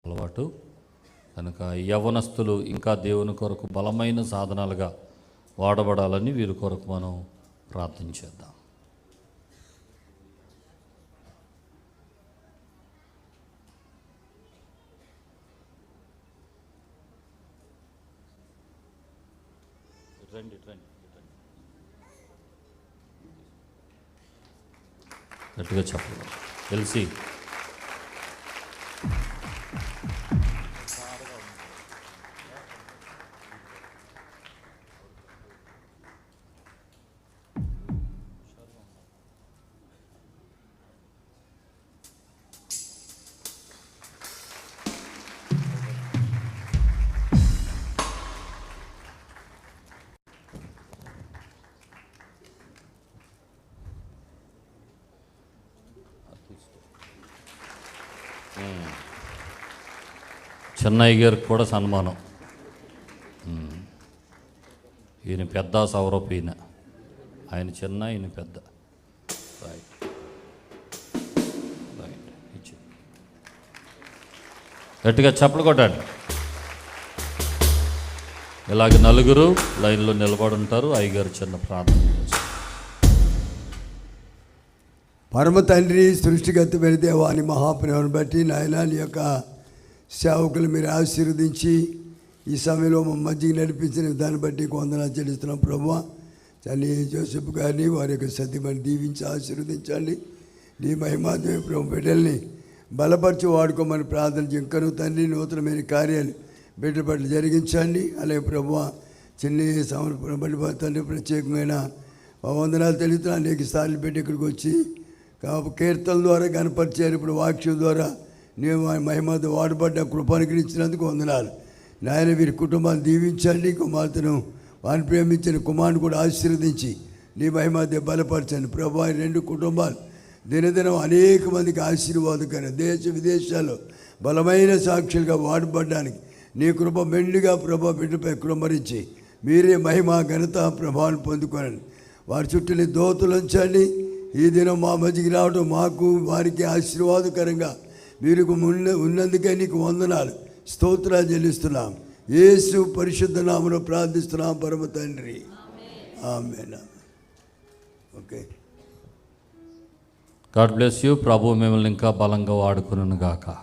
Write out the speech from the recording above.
అలవాటు కనుక యవ్వనస్తులు ఇంకా దేవుని కొరకు బలమైన సాధనాలుగా వాడబడాలని వీరి కొరకు మనం ప్రార్థన చేద్దాం. గట్టిగా చెప్పాలి తెలిసి చెన్నయ్య గారికి కూడా సన్మానం. ఈయన పెద్ద సౌరభ్, ఆయన చిన్న, ఈయన పెద్ద. రైట్ రైట్ ఇచ్చి గట్టిగా చప్పలు కొట్టండి. ఇలాగ నలుగురు లైన్లో నిలబడి ఉంటారు. అయ్యగారు చిన్న ప్రార్థన. పరమ తండ్రి, సృష్టిగతమైన దేవా అని మహాప్రేమను బట్టి నాయన నీ యొక్క సేవకులు మీరు ఆశీర్వదించి ఈ సమయంలో మా మధ్యకి నడిపించిన దాన్ని బట్టి వందనాలు చెల్లిస్తున్నాం ప్రభువా. తల్లి జోసెఫ్ గారిని వారి యొక్క సతీమణి దీవించి ఆశీర్వదించండి. నీ మహిమాత్మే ప్రభు బిడ్డల్ని బలపరిచి వాడుకోమని ప్రార్థన ఇంకను తండ్రి నూతనమైన కార్యాలు బిడ్డ పట్ల జరిగించండి. అలాగే ప్రభువా చిన్ని సమర్పణ బట్టి తండ్రి ప్రత్యేకమైన వందనాలు తెలుస్తున్నా. అనేక సార్లు బిడ్డ ఇక్కడికి వచ్చి కీర్తన ద్వారా కనపరిచారు. ఇప్పుడు వాక్యం ద్వారా నేను మహిమతో వాడబడ్డ కృపానుగ్రహించినందుకు వందనాలు నాయన. వీరి కుటుంబాన్ని దీవించండి. కుమార్తెను వారిని ప్రేమించిన కుమారుని కూడా ఆశీర్వదించి నీ మహిమతో బలపరచండి ప్రభా. రెండు కుటుంబాలు దినదినం అనేక మందికి ఆశీర్వాదకరం, దేశ విదేశాల్లో బలమైన సాక్షులుగా వాడబడ్డానికి నీ కృప మెండుగా ప్రభా బిడ్డపై కృమరించి మీరే మహిమ ఘనత ప్రభావాన్ని పొందుకోనండి. వారి చుట్టూ నీ దోతలు ఉంచండి. ఈ దినం మా మధ్యకి రావడం మాకు వారికి ఆశీర్వాదకరంగా మీరు ఉన్నందుకే నీకు వందనాలు స్తోత్రాలు చెల్లిస్తున్నాం. యేసు పరిశుద్ధ నామములో ప్రార్థిస్తున్నాం పరమ తండ్రి, amen. Okay, God bless you. ప్రభు మిమ్మల్ని ఇంకా బలంగా వాడుకును గాక.